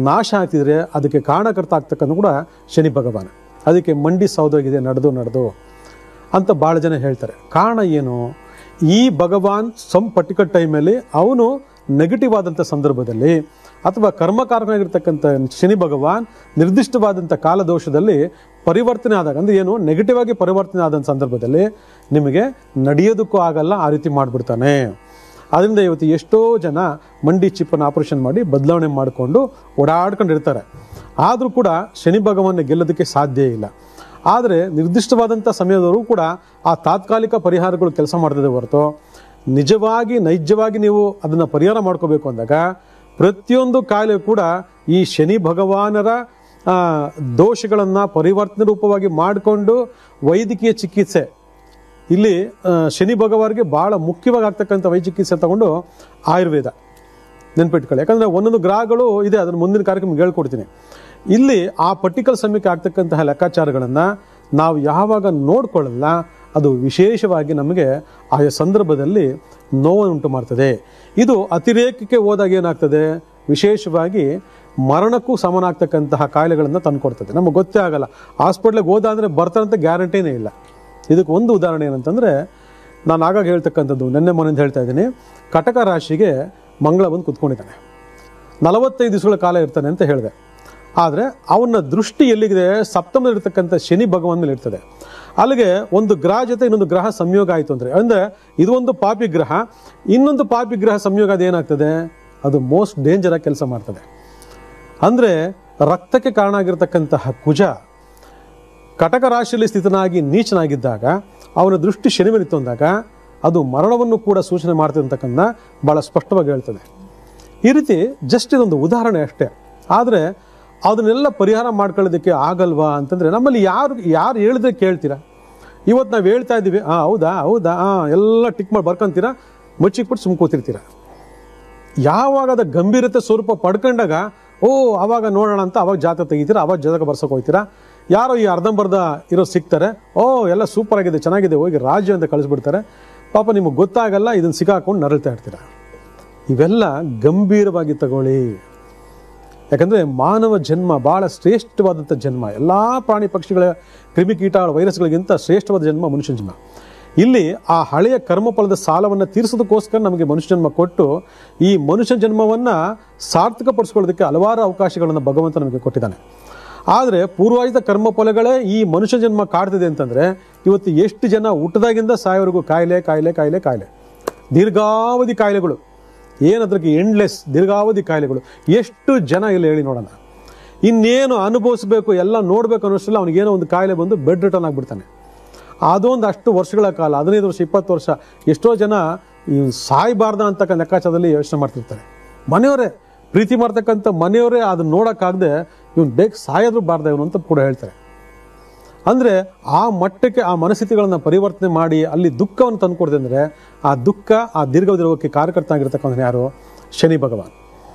ನಾಶ ಆಗ್ತಿದ್ರೆ ಅದಕ್ಕೆ ಕಾರಣಕರ್ತ ಆಗ್ತಕ್ಕಂಥ ಕೂಡ ಶನಿ ಭಗವಾನ್. ಅದಕ್ಕೆ ಮಂಡಿ ಸೌದೋಗಿದೆ, ನಡೆದು ಅಂತ ಭಾಳ ಜನ ಹೇಳ್ತಾರೆ. ಕಾರಣ ಏನು? ಈ ಭಗವಾನ್ ಸಮ್ ಪರ್ಟಿಕ್ಯುಲರ್ ಟೈಮಲ್ಲಿ ಅವನು ನೆಗೆಟಿವ್ ಆದಂಥ ಸಂದರ್ಭದಲ್ಲಿ ಅಥವಾ ಕರ್ಮಕಾರನಾಗಿರ್ತಕ್ಕಂಥ ಶನಿ ಭಗವಾನ್ ನಿರ್ದಿಷ್ಟವಾದಂಥ ಕಾಲದೋಷದಲ್ಲಿ ಪರಿವರ್ತನೆ ಆದಾಗ, ಅಂದರೆ ಏನು, ನೆಗೆಟಿವ್ ಆಗಿ ಪರಿವರ್ತನೆ ಆದಂಥ ಸಂದರ್ಭದಲ್ಲಿ ನಿಮಗೆ ನಡೆಯೋದಕ್ಕೂ ಆಗಲ್ಲ, ಆ ರೀತಿ ಮಾಡಿಬಿಡ್ತಾನೆ. ಅದರಿಂದ ಇವತ್ತು ಎಷ್ಟೋ ಜನ ಮಂಡಿ ಚಿಪ್ಪನ್ನು ಆಪರೇಷನ್ ಮಾಡಿ ಬದಲಾವಣೆ ಮಾಡಿಕೊಂಡು ಓಡಾಡ್ಕೊಂಡಿರ್ತಾರೆ. ಆದರೂ ಕೂಡ ಶನಿ ಭಗವಾನ್ ಗೆಲ್ಲೋದಕ್ಕೆ ಸಾಧ್ಯ ಇಲ್ಲ. ಆದರೆ ನಿರ್ದಿಷ್ಟವಾದಂಥ ಸಮಯದವರೆಗೂ ಕೂಡ ಆ ತಾತ್ಕಾಲಿಕ ಪರಿಹಾರಗಳು ಕೆಲಸ ಮಾಡ್ತದೆ ಹೊರತು ನಿಜವಾಗಿ ನೈಜವಾಗಿ ನೀವು ಅದನ್ನು ಪರಿಹಾರ ಮಾಡ್ಕೋಬೇಕು ಅಂದಾಗ ಪ್ರತಿಯೊಂದು ಕಾಯಿಲೆ ಕೂಡ ಈ ಶನಿ ಭಗವಾನರ ದೋಷಗಳನ್ನು ಪರಿವರ್ತನೆ ರೂಪವಾಗಿ ಮಾಡಿಕೊಂಡು ವೈದ್ಯಕೀಯ ಚಿಕಿತ್ಸೆ, ಇಲ್ಲಿ ಶನಿ ಭಗವಾನ್ಗೆ ಭಾಳ ಮುಖ್ಯವಾಗಿ ಆಗ್ತಕ್ಕಂಥ ವೈದ್ಯ ಚಿಕಿತ್ಸೆ ತಗೊಂಡು ಆಯುರ್ವೇದ ನೆನ್ಪಿಟ್ಕೊಳ್ಳಿ. ಯಾಕಂದರೆ ಒಂದೊಂದು ಗ್ರಹಗಳು ಇದೆ, ಅದನ್ನು ಮುಂದಿನ ಕಾರ್ಯಕ್ರಮ ಹೇಳ್ಕೊಡ್ತೀನಿ. ಇಲ್ಲಿ ಆ ಪರ್ಟಿಕ್ಯುಲರ್ ಸಮಯಕ್ಕೆ ಆಗ್ತಕ್ಕಂತಹ ಲೆಕ್ಕಾಚಾರಗಳನ್ನು ನಾವು ಯಾವಾಗ ನೋಡ್ಕೊಳ್ಳಲ್ಲ, ಅದು ವಿಶೇಷವಾಗಿ ನಮಗೆ ಆಯಾ ಸಂದರ್ಭದಲ್ಲಿ ನೋವುಂಟು ಮಾಡ್ತದೆ. ಇದು ಅತಿರೇಕಕ್ಕೆ ಹೋದಾಗ ಏನಾಗ್ತದೆ, ವಿಶೇಷವಾಗಿ ಮರಣಕ್ಕೂ ಸಮನಾಗ್ತಕ್ಕಂತಹ ಕಾಯಿಲೆಗಳನ್ನು ತಂದುಕೊಡ್ತದೆ. ನಮಗೆ ಗೊತ್ತೇ ಆಗಲ್ಲ. ಹಾಸ್ಪಿಟ್ಲಿಗೆ ಹೋದಾದರೆ ಬರ್ತಾರಂತ ಗ್ಯಾರಂಟಿನೇ ಇಲ್ಲ. ಇದಕ್ಕೆ ಒಂದು ಉದಾಹರಣೆ ಏನಂತಂದರೆ, ನಾನು ಆಗಾಗ ಹೇಳ್ತಕ್ಕಂಥದ್ದು, ನೆನ್ನೆ ಮೊನ್ನೆಯಿಂದ ಹೇಳ್ತಾ ಇದ್ದೀನಿ, ಕಟಕ ರಾಶಿಗೆ ಮಂಗಳ ಬಂದು ಕುತ್ಕೊಂಡಿದ್ದಾನೆ, 45 ದಿವಸಗಳ ಕಾಲ ಇರ್ತಾನೆ ಅಂತ ಹೇಳಿದೆ. ಆದರೆ ಅವನ ದೃಷ್ಟಿ ಎಲ್ಲಿಗಿದೆ, ಸಪ್ತಮದಲ್ಲಿರ್ತಕ್ಕಂಥ ಶನಿ ಭಗವಾನ್ ಮೇಲೆ ಇರ್ತದೆ. ಅಲ್ಲಿಗೆ ಒಂದು ಗ್ರಹ ಜೊತೆ ಇನ್ನೊಂದು ಗ್ರಹ ಸಂಯೋಗ ಆಯಿತು ಅಂದರೆ ಇದು ಒಂದು ಪಾಪಿ ಗ್ರಹ, ಇನ್ನೊಂದು ಪಾಪಿ ಗ್ರಹ ಸಂಯೋಗ ಅದೇನಾಗ್ತದೆ, ಅದು ಮೋಸ್ಟ್ ಡೇಂಜರ್ ಆಗಿ ಕೆಲಸ ಮಾಡ್ತದೆ. ಅಂದರೆ ರಕ್ತಕ್ಕೆ ಕಾರಣ ಆಗಿರ್ತಕ್ಕಂತಹ ಕುಜ ಕಟಕ ರಾಶಿಯಲ್ಲಿ ಸ್ಥಿತನಾಗಿ ನೀಚನಾಗಿದ್ದಾಗ ಅವನ ದೃಷ್ಟಿ ಶನಿ ಮೇಲೆ ಇತ್ತು ಅಂದಾಗ ಅದು ಮರಣವನ್ನು ಕೂಡ ಸೂಚನೆ ಮಾಡ್ತದೆ ಅಂತಕ್ಕಂಥ ಭಾಳ ಸ್ಪಷ್ಟವಾಗಿ ಹೇಳ್ತದೆ. ಈ ರೀತಿ ಜಸ್ಟ್ ಇದೊಂದು ಉದಾಹರಣೆ ಅಷ್ಟೇ. ಆದರೆ ಅದನ್ನೆಲ್ಲ ಪರಿಹಾರ ಮಾಡ್ಕೊಳ್ಳೋದಕ್ಕೆ ಆಗಲ್ವಾ ಅಂತಂದರೆ, ನಮ್ಮಲ್ಲಿ ಯಾರು ಹೇಳಿದ್ರೆ ಕೇಳ್ತೀರಾ? ಇವತ್ತು ನಾವು ಹೇಳ್ತಾ ಇದ್ದೀವಿ, ಹೌದಾ ಎಲ್ಲ ಟಿಕ್ ಮಾಡಿ ಬರ್ಕೊಂತೀರಾ, ಮುಚ್ಚಿಕ್ಬಿಟ್ಟು ಸುಮ್ಮ ಕೂತಿರ್ತೀರ. ಯಾವಾಗ ಅದ ಗಂಭೀರತೆ ಸ್ವರೂಪ ಪಡ್ಕೊಂಡಾಗ ಅವಾಗ ನೋಡೋಣ ಅಂತ ಅವಾಗ ಜಾತಕ ತೆಗಿತೀರಾ, ಅವಾಗ ಜಾತಕ ಬರ್ಸೋಕೆ ಹೋಗ್ತೀರಾ. ಯಾರೋ ಈ ಅರ್ಧಂಬರ್ಧ ಇರೋ ಸಿಗ್ತಾರೆ, ಎಲ್ಲ ಸೂಪರ್ ಆಗಿದೆ, ಚೆನ್ನಾಗಿದೆ, ಹೋಗಿ ರಾಜ್ಯ ಅಂತ ಕಳಿಸ್ಬಿಡ್ತಾರೆ. ಪಾಪ ನಿಮಗೆ ಗೊತ್ತಾಗಲ್ಲ, ಇದನ್ನು ಸಿಕ್ಕಾಕೊಂಡು ನರಳ್ತಾ ಇರ್ತೀರ. ಇವೆಲ್ಲ ಗಂಭೀರವಾಗಿ ತಗೊಳ್ಳಿ. ಯಾಕಂದರೆ ಮಾನವ ಜನ್ಮ ಭಾಳ ಶ್ರೇಷ್ಠವಾದಂಥ ಜನ್ಮ. ಎಲ್ಲ ಪ್ರಾಣಿ ಪಕ್ಷಿಗಳ ಕ್ರಿಮಿಕೀಟಗಳ ವೈರಸ್ಗಳಿಗಿಂತ ಶ್ರೇಷ್ಠವಾದ ಜನ್ಮ ಮನುಷ್ಯ ಜನ್ಮ. ಇಲ್ಲಿ ಆ ಹಳೆಯ ಕರ್ಮಫಲದ ಸಾಲವನ್ನು ತೀರಿಸೋದಕ್ಕೋಸ್ಕರ ನಮಗೆ ಮನುಷ್ಯ ಜನ್ಮ ಕೊಟ್ಟು ಈ ಮನುಷ್ಯ ಜನ್ಮವನ್ನು ಸಾರ್ಥಕಪಡಿಸ್ಕೊಳ್ಳೋದಕ್ಕೆ ಹಲವಾರು ಅವಕಾಶಗಳನ್ನು ಭಗವಂತ ನಮಗೆ ಕೊಟ್ಟಿದ್ದಾನೆ. ಆದರೆ ಪೂರ್ವಾಯಿತ ಕರ್ಮಫಲಗಳೇ ಈ ಮನುಷ್ಯ ಜನ್ಮ ಕಾಡ್ತಿದೆ ಅಂತಂದರೆ ಇವತ್ತು ಎಷ್ಟು ಜನ ಹುಟ್ಟದಾಗಿಂದ ಸಾಯೋವರೆಗೂ ಕಾಯಿಲೆ ಕಾಯಿಲೆ ಕಾಯಿಲೆ ಕಾಯಿಲೆ, ದೀರ್ಘಾವಧಿ ಕಾಯಿಲೆಗಳು, ಏನದ್ರಿಗೆ ಎಂಡ್ಲೆಸ್ ದೀರ್ಘಾವಧಿ ಕಾಯಿಲೆಗಳು. ಎಷ್ಟು ಜನ ಇಲ್ಲ ಹೇಳಿ ನೋಡೋಣ. ಇನ್ನೇನು ಅನುಭವಿಸ್ಬೇಕು, ಎಲ್ಲ ನೋಡಬೇಕು ಅನ್ನೋಷ್ಟಲ್ಲ ಅವನಿಗೇನೋ ಒಂದು ಕಾಯಿಲೆ ಬಂದು ಬೆಡ್ ರಿಟರ್ನ್ ಆಗಿಬಿಡ್ತಾನೆ. ಅದೊಂದು ಅಷ್ಟು ವರ್ಷಗಳ ಕಾಲ, 15 ವರ್ಷ 20 ವರ್ಷ ಎಷ್ಟೋ ಜನ ಈ ಸಾಯಬಾರ್ದ ಅಂತಕ್ಕ ಲೆಕ್ಕಾಚಾರದಲ್ಲಿ ಯೋಚನೆ ಮಾಡ್ತಿರ್ತಾರೆ. ಮನೆಯವರೇ ಪ್ರೀತಿ ಮಾಡ್ತಕ್ಕಂಥ ಮನೆಯವರೇ ಅದನ್ನ ನೋಡೋಕ್ಕಾಗದೆ ಇವನು ಬೇಗ ಸಾಯೋದ್ರೂ ಬಾರ್ದ ಇವನು ಅಂತ ಕೂಡ ಹೇಳ್ತಾರೆ. ಅಂದರೆ ಆ ಮಟ್ಟಕ್ಕೆ ಆ ಮನಸ್ಥಿತಿಗಳನ್ನು ಪರಿವರ್ತನೆ ಮಾಡಿ ಅಲ್ಲಿ ದುಃಖವನ್ನು ತಂದುಕೊಡ್ದೆ ಅಂದರೆ ಆ ದುಃಖ ಆ ದೀರ್ಘಾವಧಿ ರೋಗಕ್ಕೆ ಕಾರಣಕರ್ತ ಆಗಿರ್ತಕ್ಕಂಥ ಯಾರು, ಶನಿ ಭಗವಾನ್.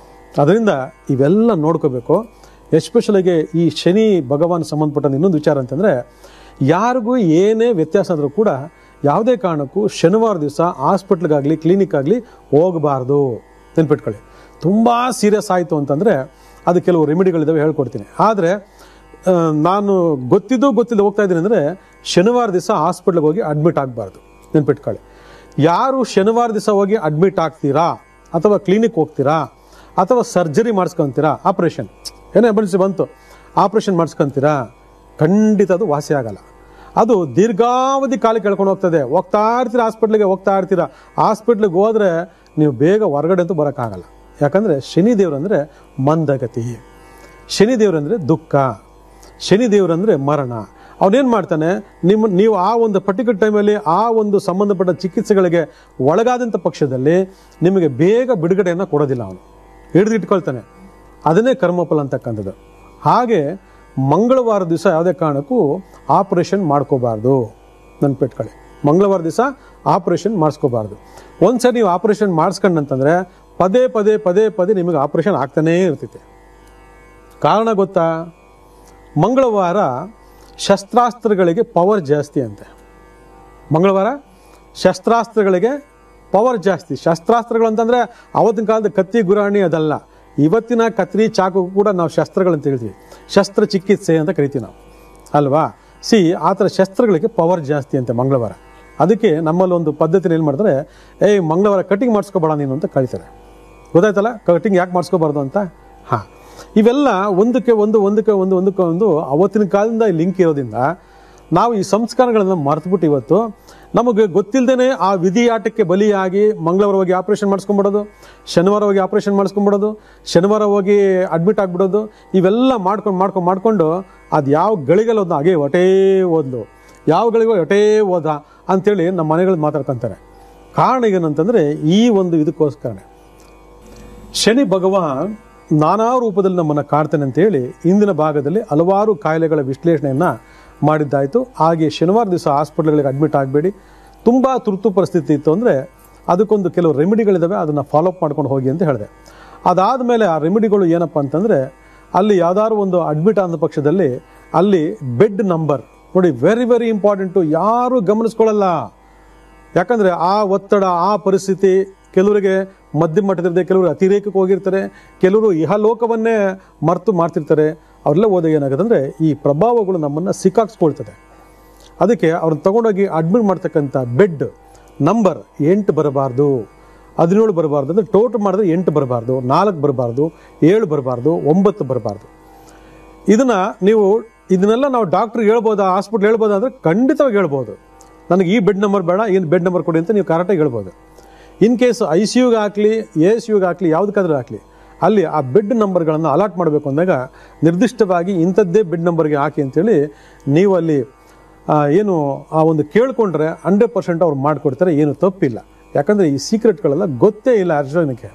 ಅದರಿಂದ ಇವೆಲ್ಲ ನೋಡ್ಕೋಬೇಕು. ಎಸ್ಪೆಷಲಿಗೆ ಈ ಶನಿ ಭಗವಾನ್ ಸಂಬಂಧಪಟ್ಟ ಇನ್ನೊಂದು ವಿಚಾರ ಅಂತಂದರೆ, ಯಾರಿಗೂ ಏನೇ ವ್ಯತ್ಯಾಸ ಆದರೂ ಕೂಡ ಯಾವುದೇ ಕಾರಣಕ್ಕೂ ಶನಿವಾರ ದಿವಸ ಹಾಸ್ಪಿಟ್ಲಿಗಾಗಲಿ ಕ್ಲಿನಿಕ್ ಆಗಲಿ ಹೋಗಬಾರ್ದು. ನೆನ್ಪಿಟ್ಕೊಳ್ಳಿ. ತುಂಬ ಸೀರಿಯಸ್ ಆಯಿತು ಅಂತಂದರೆ ಅದು ಕೆಲವು ರೆಮಿಡಿಗಳಿದ್ದಾವೆ, ಹೇಳ್ಕೊಡ್ತೀನಿ. ಆದರೆ ನಾನು ಗೊತ್ತಿಲ್ಲದೆ ಹೋಗ್ತಾ ಇದ್ದೀನಿ ಅಂದರೆ ಶನಿವಾರ ದಿವಸ ಹಾಸ್ಪಿಟ್ಲಿಗೆ ಹೋಗಿ ಅಡ್ಮಿಟ್ ಆಗಬಾರ್ದು. ನೆನ್ಪಿಟ್ಕೊಳ್ಳಿ. ಯಾರು ಶನಿವಾರ ದಿವಸ ಹೋಗಿ ಅಡ್ಮಿಟ್ ಆಗ್ತೀರಾ ಅಥವಾ ಕ್ಲಿನಿಕ್ ಹೋಗ್ತೀರಾ ಅಥವಾ ಸರ್ಜರಿ ಮಾಡಿಸ್ಕೊತೀರಾ, ಆಪ್ರೇಷನ್ ಏನೋ ಎಮರ್ಜೆನ್ಸಿ ಬಂತು ಆಪ್ರೇಷನ್ ಮಾಡಿಸ್ಕೊತೀರಾ, ಖಂಡಿತ ಅದು ವಾಸಿ ಆಗಲ್ಲ. ಅದು ದೀರ್ಘಾವಧಿ ಕಾಲ ಕೇಳ್ಕೊಂಡು ಹೋಗ್ತದೆ. ಹೋಗ್ತಾ ಇರ್ತೀರ ಹಾಸ್ಪಿಟ್ಲಿಗೆ, ಹೋಗ್ತಾ ಇರ್ತೀರ. ಹಾಸ್ಪಿಟ್ಲಿಗೆ ಹೋದರೆ ನೀವು ಬೇಗ ಹೊರಗಡೆ ಅಂತೂ ಬರೋಕ್ಕಾಗಲ್ಲ. ಯಾಕಂದರೆ ಶನಿದೇವ್ರಂದರೆ ಮಂದಗತಿ, ಶನಿದೇವ್ರಂದರೆ ದುಃಖ, ಶನಿದೇವ್ರಂದರೆ ಮರಣ. ಅವನೇನು ಮಾಡ್ತಾನೆ, ನೀವು ಆ ಒಂದು ಪರ್ಟಿಕ್ಯುಲರ್ ಟೈಮಲ್ಲಿ ಆ ಒಂದು ಸಂಬಂಧಪಟ್ಟ ಚಿಕಿತ್ಸೆಗಳಿಗೆ ಒಳಗಾದಂಥ ಪಕ್ಷದಲ್ಲಿ ನಿಮಗೆ ಬೇಗ ಬಿಡುಗಡೆಯನ್ನು ಕೊಡೋದಿಲ್ಲ. ಅವನು ಹಿಡಿದಿಟ್ಕೊಳ್ತಾನೆ. ಅದನ್ನೇ ಕರ್ಮಫಲ ಅಂತಕ್ಕಂಥದ್ದು. ಹಾಗೆ ಮಂಗಳವಾರ ದಿವಸ ಯಾವುದೇ ಕಾರಣಕ್ಕೂ ಆಪರೇಷನ್ ಮಾಡ್ಕೋಬಾರ್ದು. ನೆನ್ಪಿಟ್ಕೊಳ್ಳಿ. ಮಂಗಳವಾರ ದಿವಸ ಆಪರೇಷನ್ ಮಾಡಿಸ್ಕೋಬಾರ್ದು. ಒಂದ್ಸರಿ ನೀವು ಆಪರೇಷನ್ ಮಾಡಿಸ್ಕೊಂಡಂತಂದರೆ ಪದೇ ಪದೇ ಪದೇ ಪದೇ ನಿಮಗೆ ಆಪರೇಷನ್ ಆಗ್ತಾನೇ ಇರ್ತೈತೆ. ಕಾರಣ ಗೊತ್ತಾ? ಮಂಗಳವಾರ ಶಸ್ತ್ರಾಸ್ತ್ರಗಳಿಗೆ ಪವರ್ ಜಾಸ್ತಿ ಅಂತೆ. ಮಂಗಳವಾರ ಶಸ್ತ್ರಾಸ್ತ್ರಗಳಿಗೆ ಪವರ್ ಜಾಸ್ತಿ. ಶಸ್ತ್ರಾಸ್ತ್ರಗಳು ಅಂತಂದರೆ ಆವತ್ತಿನ ಕಾಲದ ಕತ್ತಿ ಗುರಾಣಿ ಅದಲ್ಲ. ಇವತ್ತಿನ ಕತ್ರಿ ಚಾಕು ಕೂಡ ನಾವು ಶಸ್ತ್ರಗಳಂತ ಹೇಳ್ತೀವಿ. ಶಸ್ತ್ರಚಿಕಿತ್ಸೆ ಅಂತ ಕರಿತೀವಿ ನಾವು, ಅಲ್ವಾ? ಆ ಥರ ಶಸ್ತ್ರಗಳಿಗೆ ಪವರ್ ಜಾಸ್ತಿ ಅಂತೆ ಮಂಗಳವಾರ. ಅದಕ್ಕೆ ನಮ್ಮಲ್ಲಿ ಒಂದು ಪದ್ಧತಿನ ಏನು ಮಾಡ್ತಾರೆ, ಮಂಗಳವಾರ ಕಟಿಂಗ್ ಮಾಡಿಸ್ಕೋಬೇಡ ನೀನು ಅಂತ ಕಳಿತಾರೆ. ಗೊತ್ತಾಯ್ತಲ್ಲ, ಕಟಿಂಗ್ ಯಾಕೆ ಮಾಡಿಸ್ಕೋಬಾರ್ದು ಅಂತ. ಹಾಂ, ಇವೆಲ್ಲ ಒಂದಕ್ಕೆ ಒಂದು ಅವತ್ತಿನ ಕಾಲದಿಂದ ಲಿಂಕ್ ಇರೋದ್ರಿಂದ ನಾವು ಈ ಸಂಸ್ಕಾರಗಳನ್ನು ಮರೆತುಬಿಟ್ಟು ಇವತ್ತು ನಮಗೆ ಗೊತ್ತಿಲ್ಲದೇ ಆ ವಿಧಿಯಾಟಕ್ಕೆ ಬಲಿಯಾಗಿ ಮಂಗಳವಾರ ಹೋಗಿ ಆಪರೇಷನ್ ಮಾಡಿಸ್ಕೊಂಡ್ಬಿಡೋದು, ಶನಿವಾರ ಹೋಗಿ ಆಪರೇಷನ್ ಮಾಡಿಸ್ಕೊಂಡ್ಬಿಡೋದು, ಶನಿವಾರ ಹೋಗಿ ಅಡ್ಮಿಟ್ ಆಗಿಬಿಡೋದು, ಇವೆಲ್ಲ ಮಾಡ್ಕೊಂಡು ಅದು ಯಾವ ಗಳಿಗೆಲ್ಲ ಹೋದ ಹಾಗೆ ಹೊಟೇ ಓದ್ಲು, ಯಾವ ಗಳಿಗೋ ಹೊಟೇ ಓದ ಅಂಥೇಳಿ ನಮ್ಮ ಮನೆಗಳಲ್ಲಿ ಮಾತಾಡ್ಕೊತಾರೆ. ಕಾರಣ ಏನಂತಂದರೆ ಈ ಒಂದು ಇದಕ್ಕೋಸ್ಕರನೇ ಶನಿ ಭಗವಾನ್ ನಾನಾ ರೂಪದಲ್ಲಿ ನಮ್ಮನ್ನು ಕಾಡ್ತಾನೆ ಅಂತೇಳಿ ಇಂದಿನ ಭಾಗದಲ್ಲಿ ಹಲವಾರು ಕಾಯಿಲೆಗಳ ವಿಶ್ಲೇಷಣೆಯನ್ನು ಮಾಡಿದ್ದಾಯಿತು. ಹಾಗೆ ಶನಿವಾರ ದಿವಸ ಹಾಸ್ಪಿಟ್ಲ್ಗಳಿಗೆ ಅಡ್ಮಿಟ್ ಆಗಬೇಡಿ. ತುಂಬ ತುರ್ತು ಪರಿಸ್ಥಿತಿ ಇತ್ತು ಅಂದರೆ ಅದಕ್ಕೊಂದು ಕೆಲವು ರೆಮಿಡಿಗಳಿದ್ದಾವೆ, ಅದನ್ನು ಫಾಲೋಅಪ್ ಮಾಡ್ಕೊಂಡು ಹೋಗಿ ಅಂತ ಹೇಳಿದೆ. ಅದಾದಮೇಲೆ ಆ ರೆಮಿಡಿಗಳು ಏನಪ್ಪ ಅಂತಂದರೆ ಅಲ್ಲಿ ಯಾವ್ದಾದ್ರು ಒಂದು ಅಡ್ಮಿಟ್ ಆದ ಪಕ್ಷದಲ್ಲಿ ಅಲ್ಲಿ ಬೆಡ್ ನಂಬರ್ ನೋಡಿ, ವೆರಿ ವೆರಿ ಇಂಪಾರ್ಟೆಂಟು, ಯಾರೂ ಗಮನಿಸ್ಕೊಳ್ಳಲ್ಲ. ಯಾಕಂದರೆ ಆ ಒತ್ತಡ, ಆ ಪರಿಸ್ಥಿತಿ ಕೆಲವರಿಗೆ ಮಧ್ಯಮ ಮಟ್ಟದಿರದೆ, ಕೆಲವರು ಅತಿರೇಕಕ್ಕೆ ಹೋಗಿರ್ತಾರೆ, ಕೆಲವರು ಇಹಲೋಕವನ್ನೇ ಮರೆತು ಮಾಡ್ತಿರ್ತಾರೆ. ಅವರೆಲ್ಲ ಹೋದಾಗ ಏನಾಗುತ್ತೆ ಅಂದರೆ ಈ ಪ್ರಭಾವಗಳು ನಮ್ಮನ್ನು ಸಿಕ್ಕಾಕ್ಸ್ಕೊಳ್ತದೆ. ಅದಕ್ಕೆ ಅವ್ರನ್ನ ತೊಗೊಂಡೋಗಿ ಅಡ್ಮಿಟ್ ಮಾಡ್ತಕ್ಕಂಥ ಬೆಡ್ ನಂಬರ್ 8 ಬರಬಾರ್ದು, 17 ಬರಬಾರ್ದು. ಅಂದರೆ ಟೋಟಲ್ ಮಾಡಿದ್ರೆ 8 ಬರಬಾರ್ದು, 4 ಬರಬಾರ್ದು, 7 ಬರಬಾರ್ದು, 9 ಬರಬಾರ್ದು. ಇದನ್ನೆಲ್ಲ ನಾವು ಡಾಕ್ಟ್ರಿಗೆ ಹೇಳ್ಬೋದಾ, ಹಾಸ್ಪಿಟ್ಲ್ ಹೇಳ್ಬೋದಾ ಅಂದರೆ ಖಂಡಿತವಾಗಿ ಹೇಳ್ಬೋದು. ನನಗೆ ಈ ಬೆಡ್ ನಂಬರ್ ಬೇಡ, ಏನು ಬೆಡ್ ನಂಬರ್ ಕೊಡಿ ಅಂತ ನೀವು ಕರೆಕ್ಟಾಗಿ ಹೇಳ್ಬೋದು. ಇನ್ ಕೇಸ್ ICUಗೆ ಹಾಕಲಿ, ASUಗೆ ಹಾಕಲಿ, ಯಾವುದಕ್ಕಾದ್ರೂ ಹಾಕಲಿ, ಅಲ್ಲಿ ಆ ಬೆಡ್ ನಂಬರ್ಗಳನ್ನು ಅಲಾಟ್ ಮಾಡಬೇಕು ಅಂದಾಗ ನಿರ್ದಿಷ್ಟವಾಗಿ ಇಂಥದ್ದೇ ಬೆಡ್ ನಂಬರ್ಗೆ ಹಾಕಿ ಅಂತೇಳಿ ನೀವು ಅಲ್ಲಿ ಏನು ಆ ಒಂದು ಕೇಳಿಕೊಂಡ್ರೆ 100% ಅವ್ರು ಮಾಡಿಕೊಡ್ತಾರೆ, ಏನು ತಪ್ಪಿಲ್ಲ. ಯಾಕಂದರೆ ಈ ಸೀಕ್ರೆಟ್ಗಳೆಲ್ಲ ಗೊತ್ತೇ ಇಲ್ಲ ಅರ್ಜುನಕ್ಕೆ.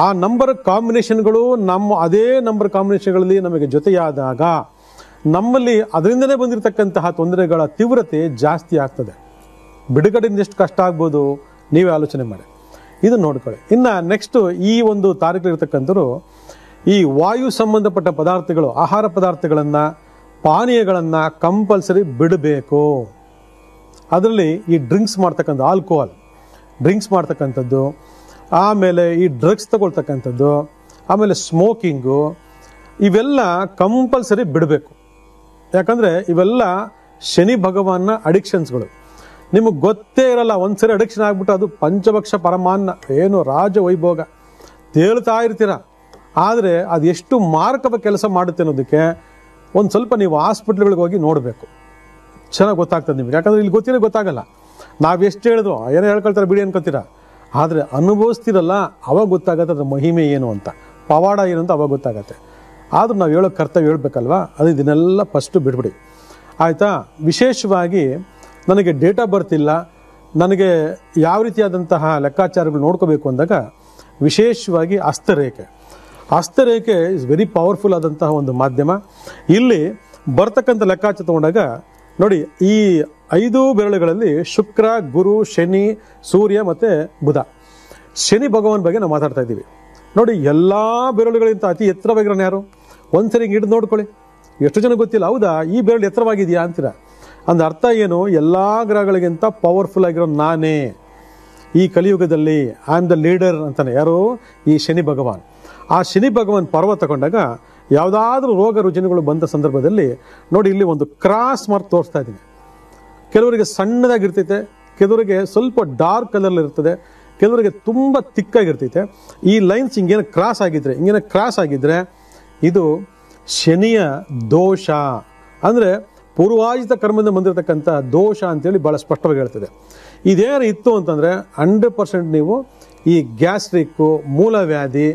ಆ ನಂಬರ್ ಕಾಂಬಿನೇಷನ್ಗಳು ಅದೇ ನಂಬರ್ ಕಾಂಬಿನೇಷನ್ಗಳಲ್ಲಿ ನಮಗೆ ಜೊತೆಯಾದಾಗ ನಮ್ಮಲ್ಲಿ ಅದರಿಂದನೇ ಬಂದಿರತಕ್ಕಂತಹ ತೊಂದರೆಗಳ ತೀವ್ರತೆ ಜಾಸ್ತಿ ಆಗ್ತದೆ. ಬಿಡುಗಡೆಯಿಂದ ಎಷ್ಟು ಕಷ್ಟ ಆಗ್ಬೋದು ನೀವೇ ಆಲೋಚನೆ ಮಾಡಿ, ಇದನ್ನು ನೋಡ್ಕೊಳ್ಳಿ. ಇನ್ನು ನೆಕ್ಸ್ಟು ಈ ಒಂದು ತಾರೀಕಲ್ಲಿರ್ತಕ್ಕಂಥವ್ರು ಈ ವಾಯು ಸಂಬಂಧಪಟ್ಟ ಪದಾರ್ಥಗಳು, ಆಹಾರ ಪದಾರ್ಥಗಳನ್ನು, ಪಾನೀಯಗಳನ್ನು ಕಂಪಲ್ಸರಿ ಬಿಡಬೇಕು. ಅದರಲ್ಲಿ ಈ ಡ್ರಿಂಕ್ಸ್ ಮಾಡ್ತಕ್ಕಂಥ ಆಲ್ಕೋಹಾಲ್ ಡ್ರಿಂಕ್ಸ್ ಮಾಡ್ತಕ್ಕಂಥದ್ದು, ಆಮೇಲೆ ಈ ಡ್ರಗ್ಸ್ ತಗೊಳ್ತಕ್ಕಂಥದ್ದು, ಆಮೇಲೆ ಸ್ಮೋಕಿಂಗು, ಇವೆಲ್ಲ ಕಂಪಲ್ಸರಿ ಬಿಡಬೇಕು. ಯಾಕಂದರೆ ಇವೆಲ್ಲ ಶನಿ ಭಗವಾನ್ನ ಅಡಿಕ್ಷನ್ಸ್ಗಳು. ನಿಮಗೆ ಗೊತ್ತೇ ಇರಲ್ಲ, ಒಂದ್ಸರಿ ಅಡಿಕ್ಷನ್ ಆಗಿಬಿಟ್ಟು ಅದು ಪಂಚಭಕ್ಷ ಪರಮಾನ್ನ, ಏನು ರಾಜ ವೈಭೋಗ ತೇಳ್ತಾ ಇರ್ತೀರ. ಆದರೆ ಅದು ಎಷ್ಟು ಮಾರಕವ ಕೆಲಸ ಮಾಡುತ್ತೆ ಅನ್ನೋದಕ್ಕೆ ಒಂದು ಸ್ವಲ್ಪ ನೀವು ಹಾಸ್ಪಿಟ್ಲ್ಗಳಿಗೆ ಹೋಗಿ ನೋಡಬೇಕು, ಚೆನ್ನಾಗಿ ಗೊತ್ತಾಗ್ತದೆ ನಿಮಗೆ. ಯಾಕಂದರೆ ಇಲ್ಲಿ ಗೊತ್ತಾಗಲ್ಲ. ನಾವು ಎಷ್ಟು ಹೇಳಿದ್ರು ಏನೋ ಹೇಳ್ಕೊಳ್ತಾರೆ ಬಿಡಿ ಅನ್ಕೋತೀರ, ಆದರೆ ಅನುಭವಿಸ್ತಿರಲ್ಲ ಅವಾಗ ಗೊತ್ತಾಗತ್ತೆ ಅದ್ರ ಮಹಿಮೆ ಏನು ಅಂತ, ಪವಾಡ ಏನು ಅಂತ ಅವಾಗ ಗೊತ್ತಾಗತ್ತೆ. ಆದರೂ ನಾವು ಹೇಳೋ ಕರ್ತವ್ಯ ಹೇಳ್ಬೇಕಲ್ವಾ, ಅದು ಇದನ್ನೆಲ್ಲ ಫಸ್ಟು ಬಿಡ್ಬಿಡಿ, ಆಯಿತಾ. ವಿಶೇಷವಾಗಿ ನನಗೆ ಡೇಟ್ ಆಫ್ ಬರ್ತ್ ಇಲ್ಲ, ನನಗೆ ಯಾವ ರೀತಿಯಾದಂತಹ ಲೆಕ್ಕಾಚಾರಗಳು ನೋಡ್ಕೋಬೇಕು ಅಂದಾಗ ವಿಶೇಷವಾಗಿ ಹಸ್ತರೇಖೆ ಇಸ್ ವೆರಿ ಪವರ್ಫುಲ್ ಆದಂತಹ ಒಂದು ಮಾಧ್ಯಮ. ಇಲ್ಲಿ ಬರ್ತಕ್ಕಂಥ ಲೆಕ್ಕಾಚಾರ ತಗೊಂಡಾಗ ನೋಡಿ, ಈ 5 ಬೆರಳುಗಳಲ್ಲಿ ಶುಕ್ರ, ಗುರು, ಶನಿ, ಸೂರ್ಯ ಮತ್ತು ಬುಧ. ಶನಿ ಭಗವಾನ್ ಬಗ್ಗೆ ನಾವು ಮಾತಾಡ್ತಾ ಇದ್ದೀವಿ ನೋಡಿ. ಎಲ್ಲ ಬೆರಳುಗಳಿಂದ ಅತಿ ಎತ್ತರವಾಗಿರೋನು ಯಾರು? ಒಂದ್ಸರಿ ಹಿಡಿದು ನೋಡ್ಕೊಳ್ಳಿ, ಎಷ್ಟು ಜನ ಗೊತ್ತಿಲ್ಲ. ಹೌದಾ, ಈ ಬೆರಳು ಎತ್ತರವಾಗಿದೆಯಾ ಅಂತೀರ. ಅಂದ ಅರ್ಥ ಏನು? ಎಲ್ಲ ಗ್ರಹಗಳಿಗಿಂತ ಪವರ್ಫುಲ್ ಆಗಿರೋ ನಾನೇ ಈ ಕಲಿಯುಗದಲ್ಲಿ, ಐ ಆಮ್ ದ ಲೀಡರ್ ಅಂತಾನೆ. ಯಾರು? ಈ ಶನಿ ಭಗವಾನ್. ಆ ಶನಿ ಭಗವಾನ್ ಪರ್ವ ತಗೊಂಡಾಗ ಯಾವುದಾದ್ರೂ ರೋಗ ರುಜಿನಗಳು ಬಂದ ಸಂದರ್ಭದಲ್ಲಿ ನೋಡಿ, ಇಲ್ಲಿ ಒಂದು ಕ್ರಾಸ್ ಮಾರ್ಕ್ ತೋರಿಸ್ತಾ ಇದ್ದೀನಿ. ಕೆಲವರಿಗೆ ಸಣ್ಣದಾಗಿರ್ತೈತೆ, ಕೆಲವರಿಗೆ ಸ್ವಲ್ಪ ಡಾರ್ಕ್ ಕಲರ್ ಇರ್ತದೆ, ಕೆಲವರಿಗೆ ತುಂಬ ತಿಕ್ಕಾಗಿರ್ತೈತೆ. ಈ ಲೈನ್ಸ್ ಹಿಂಗೇನು ಕ್ರಾಸ್ ಆಗಿದ್ರೆ ಇದು ಶನಿಯ ದೋಷ, ಅಂದರೆ ಪೂರ್ವಾಜಿತ ಕರ್ಮದಿಂದ ಬಂದಿರತಕ್ಕಂಥ ದೋಷ ಅಂತೇಳಿ ಭಾಳ ಸ್ಪಷ್ಟವಾಗಿ ಹೇಳ್ತದೆ. ಇದೇನು ಇತ್ತು ಅಂತಂದರೆ 100% ನೀವು ಈ ಗ್ಯಾಸ್ಟ್ರಿಕ್ಕು, ಮೂಲವ್ಯಾಧಿ,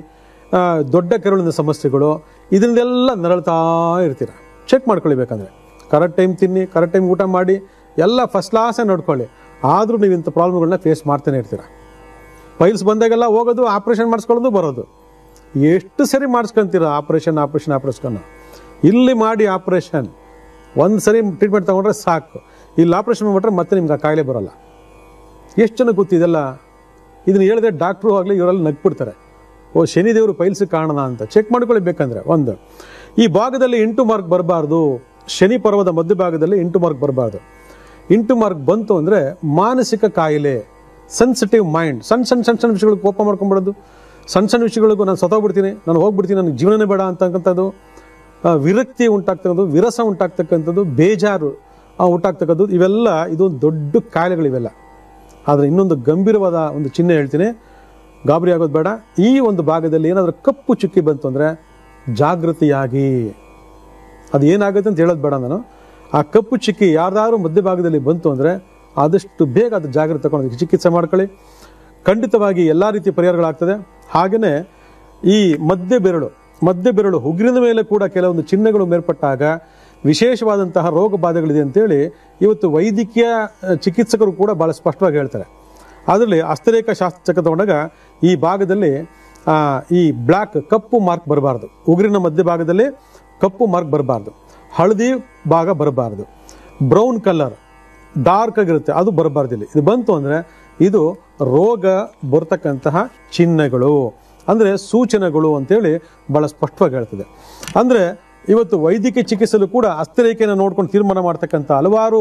ದೊಡ್ಡ ಕರುಳಿನ ಸಮಸ್ಯೆಗಳು ಇದನ್ನೆಲ್ಲ ನರಳ್ತಾ ಇರ್ತೀರ. ಚೆಕ್ ಮಾಡ್ಕೊಳ್ಬೇಕಂದ್ರೆ ಕರೆಕ್ಟ್ ಟೈಮ್ ತಿನ್ನಿ, ಕರೆಕ್ಟ್ ಟೈಮ್ ಊಟ ಮಾಡಿ, ಎಲ್ಲ ಫಸ್ಟ್ ಕ್ಲಾಸೇ ನೋಡ್ಕೊಳ್ಳಿ. ಆದರೂ ನೀವು ಇಂಥ ಪ್ರಾಬ್ಲಮ್ಗಳನ್ನ ಫೇಸ್ ಮಾಡ್ತಾನೆ ಇರ್ತೀರ. ಫೈಲ್ಸ್ ಬಂದಾಗೆಲ್ಲ ಹೋಗೋದು, ಆಪ್ರೇಷನ್ ಮಾಡಿಸ್ಕೊಳ್ಳೋದು, ಬರೋದು. ಎಷ್ಟು ಸರಿ ಮಾಡಿಸ್ಕೊಂತೀರ ಆಪ್ರೇಷನ್ ಇಲ್ಲಿ ಮಾಡಿ ಆಪ್ರೇಷನ್ ಒಂದು ಸರಿ ಟ್ರೀಟ್ಮೆಂಟ್ ತೊಗೊಂಡ್ರೆ ಸಾಕು. ಇಲ್ಲಿ ಆಪ್ರೇಷನ್ ಮಾಡಿಬಿಟ್ರೆ ಮತ್ತೆ ನಿಮ್ಗೆ ಆ ಕಾಯಿಲೆ ಬರೋಲ್ಲ. ಎಷ್ಟು ಜನ ಗೊತ್ತಿದೆಲ್ಲ. ಇದನ್ನು ಹೇಳಿದ್ರೆ ಡಾಕ್ಟ್ರು ಆಗಲಿ ಇವರೆಲ್ಲ ನಗ್ಬಿಡ್ತಾರೆ, ಓ ಶನಿದೇವರು ಫೈಲ್ಸಿಗೆ ಕಾರಣ ಅಂತ. ಚೆಕ್ ಮಾಡ್ಕೊಳ್ಬೇಕಂದ್ರೆ ಒಂದು ಈ ಭಾಗದಲ್ಲಿ 8 ಮಾರ್ಕ್ ಬರಬಾರ್ದು. ಶನಿ ಪರ್ವದ ಮಧ್ಯಭಾಗದಲ್ಲಿ 8 ಮಾರ್ಕ್ ಬರಬಾರ್ದು. 8 ಮಾರ್ಕ್ ಬಂತು ಅಂದರೆ ಮಾನಸಿಕ ಕಾಯಿಲೆ, ಸೆನ್ಸಿಟಿವ್ ಮೈಂಡ್, ಸಣ್ಣ ವಿಷಯಗಳಿಗೆ ಕೋಪ ಮಾಡ್ಕೊಂಡ್ಬಿಡೋದು, ಸಣ್ಣ ವಿಷಯಗಳಿಗೂ ನಾನು ಸತ್ತೋಗ್ಬಿಡ್ತೀನಿ, ನಾನು ಹೋಗ್ಬಿಡ್ತೀನಿ, ನನಗೆ ಜೀವನನೇ ಬೇಡ ಅಂತಕ್ಕಂಥದ್ದು, ವಿರಕ್ತಿ ಉಂಟಾಗ್ತಕ್ಕಂಥದ್ದು, ವಿರಸ ಉಂಟಾಗ್ತಕ್ಕಂಥದ್ದು, ಬೇಜಾರು ಉಂಟಾಗ್ತಕ್ಕಂಥದ್ದು, ಇವೆಲ್ಲ ಇದು ದೊಡ್ಡ ಕಾಯಿಲೆಗಳಿವೆಲ್ಲ. ಆದರೆ ಇನ್ನೊಂದು ಗಂಭೀರವಾದ ಒಂದು ಚಿಹ್ನೆ ಹೇಳ್ತೀನಿ, ಗಾಬರಿ ಆಗೋದು ಬೇಡ. ಈ ಒಂದು ಭಾಗದಲ್ಲಿ ಏನಾದರೂ ಕಪ್ಪು ಚುಕ್ಕಿ ಬಂತು ಅಂದರೆ ಜಾಗೃತಿಯಾಗಿ, ಅದು ಏನಾಗುತ್ತೆ ಅಂತ ಹೇಳೋದು ಬೇಡ ನಾನು. ಆ ಕಪ್ಪು ಚುಕ್ಕಿ ಯಾರ್ದಾದ್ರು ಮಧ್ಯಭಾಗದಲ್ಲಿ ಬಂತು ಅಂದರೆ ಆದಷ್ಟು ಬೇಗ ಅದು ಜಾಗೃತಿ ತಗೊಂಡು ಚಿಕಿತ್ಸೆ ಮಾಡ್ಕೊಳ್ಳಿ. ಖಂಡಿತವಾಗಿ ಎಲ್ಲ ರೀತಿಯ ಪರಿಹಾರಗಳಾಗ್ತದೆ. ಹಾಗೆಯೇ ಈ ಮಧ್ಯ ಬೆರಳು ಉಗುರಿನ ಮೇಲೆ ಕೂಡ ಕೆಲವೊಂದು ಚಿಹ್ನೆಗಳು ಮೇರ್ಪಟ್ಟಾಗ ವಿಶೇಷವಾದಂತಹ ರೋಗ ಬಾಧೆಗಳಿದೆ ಅಂತೇಳಿ ಇವತ್ತು ವೈದ್ಯಕೀಯ ಚಿಕಿತ್ಸಕರು ಕೂಡ ಭಾಳ ಸ್ಪಷ್ಟವಾಗಿ ಹೇಳ್ತಾರೆ. ಅದರಲ್ಲಿ ಹಸ್ತರೇಖಾ ಶಾಸ್ತ್ರಚಕ ತಗೊಂಡಾಗ ಈ ಭಾಗದಲ್ಲಿ ಈ ಬ್ಲ್ಯಾಕ್ ಕಪ್ಪು ಮಾರ್ಕ್ ಬರಬಾರ್ದು, ಉಗುರಿನ ಮಧ್ಯಭಾಗದಲ್ಲಿ ಕಪ್ಪು ಮಾರ್ಕ್ ಬರಬಾರ್ದು, ಹಳದಿ ಭಾಗ ಬರಬಾರ್ದು, ಬ್ರೌನ್ ಕಲರ್ ಡಾರ್ಕ್ ಆಗಿರುತ್ತೆ ಅದು ಬರಬಾರ್ದಿಲ್ಲ. ಇದು ಬಂತು ಅಂದರೆ ಇದು ರೋಗ ಬರ್ತಕ್ಕಂತಹ ಚಿಹ್ನೆಗಳು, ಅಂದರೆ ಸೂಚನೆಗಳು ಅಂತೇಳಿ ಭಾಳ ಸ್ಪಷ್ಟವಾಗಿ ಹೇಳ್ತದೆ. ಅಂದರೆ ಇವತ್ತು ವೈದ್ಯಕೀಯ ಚಿಕಿತ್ಸೆಯಲ್ಲೂ ಕೂಡ ಹಸ್ತರೇಖೆಯನ್ನು ನೋಡ್ಕೊಂಡು ತೀರ್ಮಾನ ಮಾಡ್ತಕ್ಕಂಥ ಹಲವಾರು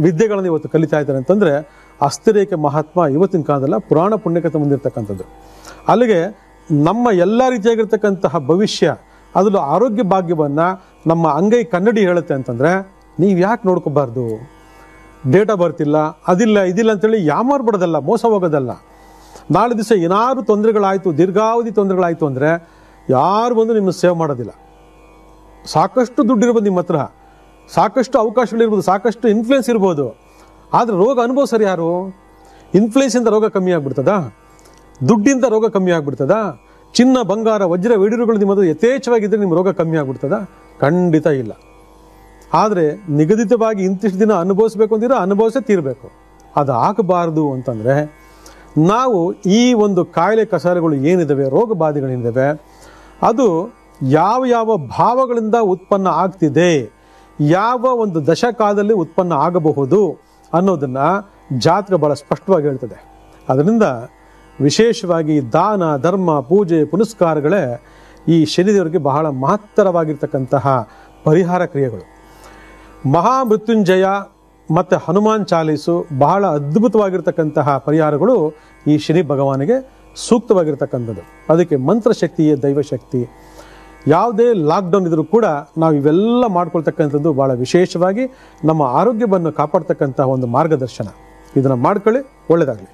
ವಿದ್ಯೆಗಳನ್ನು ಇವತ್ತು ಕಲಿತಾ ಇದ್ದಾರೆ. ಅಂತಂದರೆ ಹಸ್ತರೇಖೆ ಮಹಾತ್ಮ ಇವತ್ತಿನ ಕಾಲದಲ್ಲ ಪುರಾಣ ಪುಣ್ಯಕತೆ ಮುಂದಿರ್ತಕ್ಕಂಥದ್ದು. ಅಲ್ಲಿಗೆ ನಮ್ಮ ಎಲ್ಲ ರೀತಿಯಾಗಿರ್ತಕ್ಕಂತಹ ಭವಿಷ್ಯ, ಅದರಲ್ಲೂ ಆರೋಗ್ಯ ಭಾಗ್ಯವನ್ನು ನಮ್ಮ ಅಂಗೈ ಕನ್ನಡಿ ಹೇಳುತ್ತೆ ಅಂತಂದರೆ ನೀವು ಯಾಕೆ ನೋಡ್ಕೋಬಾರ್ದು? ಡೇಟ್ ಆಫ್ ಬರ್ತ್ ಇಲ್ಲ, ಅದಿಲ್ಲ ಇದಿಲ್ಲ ಅಂತೇಳಿ ಯಾಮಾರ್ಬಿಡೋದಲ್ಲ, ಮೋಸ ಹೋಗೋದಲ್ಲ. ನಾಳೆ ದಿವಸ ಏನಾದ್ರು ತೊಂದರೆಗಳಾಯಿತು, ದೀರ್ಘಾವಧಿ ತೊಂದರೆಗಳಾಯಿತು ಅಂದರೆ ಯಾರು ಬಂದು ನಿಮ್ಮನ್ನು ಸೇವ್ ಮಾಡೋದಿಲ್ಲ. ಸಾಕಷ್ಟು ದುಡ್ಡಿರ್ಬೋದು ನಿಮ್ಮ ಹತ್ರ, ಸಾಕಷ್ಟು ಅವಕಾಶಗಳಿರ್ಬೋದು, ಸಾಕಷ್ಟು ಇನ್ಫ್ಲುಯೆನ್ಸ್ ಇರ್ಬೋದು, ಆದರೆ ರೋಗ ಅನುಭವಿಸೋರು ಯಾರು? ಇನ್ಫ್ಲುಯೆನ್ಸಿಂದ ರೋಗ ಕಮ್ಮಿ ಆಗ್ಬಿಡ್ತದಾ? ದುಡ್ಡಿಂದ ರೋಗ ಕಮ್ಮಿ ಆಗ್ಬಿಡ್ತದಾ? ಚಿನ್ನ ಬಂಗಾರ ವಜ್ರ ವೈಡೂರುಗಳು ನಿಮ್ಮದು ಯಥೇಚ್ಛವಾಗಿದ್ದರೆ ನಿಮ್ಮ ರೋಗ ಕಮ್ಮಿ ಆಗ್ಬಿಡ್ತದಾ? ಖಂಡಿತ ಇಲ್ಲ. ಆದರೆ ನಿಗದಿತವಾಗಿ ಇಂತಿಷ್ಟು ದಿನ ಅನುಭವಿಸ್ಬೇಕು ಅಂದಿರೋ ಅನುಭವಿಸೇ ತೀರಬೇಕು. ಅದು ಆಗಬಾರ್ದು ಅಂತಂದರೆ ನಾವು ಈ ಒಂದು ಕಾಯಿಲೆ ಕಸಾಲೆಗಳು ಏನಿದ್ದಾವೆ, ರೋಗ ಬಾಧೆಗಳೇನಿದ್ದಾವೆ, ಅದು ಯಾವ ಯಾವ ಭಾವಗಳಿಂದ ಉತ್ಪನ್ನ ಆಗ್ತಿದೆ, ಯಾವ ಒಂದು ದಶಕಾಲದಲ್ಲಿ ಉತ್ಪನ್ನ ಆಗಬಹುದು ಅನ್ನೋದನ್ನು ಜಾತಕ ಭಾಳ ಸ್ಪಷ್ಟವಾಗಿ ಹೇಳ್ತದೆ. ಅದರಿಂದ ವಿಶೇಷವಾಗಿ ದಾನ ಧರ್ಮ ಪೂಜೆ ಪುನಸ್ಕಾರಗಳೇ ಈ ಶನಿದೇವರಿಗೆ ಬಹಳ ಮಹತ್ತರವಾಗಿರ್ತಕ್ಕಂತಹ ಪರಿಹಾರ ಕ್ರಿಯೆಗಳು. ಮಹಾಮೃತ್ಯುಂಜಯ ಮತ್ತು ಹನುಮಾನ್ ಚಾಲೀಸು ಬಹಳ ಅದ್ಭುತವಾಗಿರ್ತಕ್ಕಂತಹ ಪರಿಹಾರಗಳು ಈ ಶನಿ ಭಗವಾನಿಗೆ ಸೂಕ್ತವಾಗಿರ್ತಕ್ಕಂಥದ್ದು. ಅದಕ್ಕೆ ಮಂತ್ರಶಕ್ತಿಯೇ ದೈವಶಕ್ತಿ. ಯಾವುದೇ ಲಾಕ್ಡೌನ್ ಇದ್ರೂ ಕೂಡ ನಾವು ಇವೆಲ್ಲ ಮಾಡ್ಕೊಳ್ತಕ್ಕಂಥದ್ದು ಭಾಳ ವಿಶೇಷವಾಗಿ ನಮ್ಮ ಆರೋಗ್ಯವನ್ನು ಕಾಪಾಡ್ತಕ್ಕಂತಹ ಒಂದು ಮಾರ್ಗದರ್ಶನ. ಇದನ್ನು ಮಾಡ್ಕೊಳ್ಳಿ, ಒಳ್ಳೆಯದಾಗಲಿ.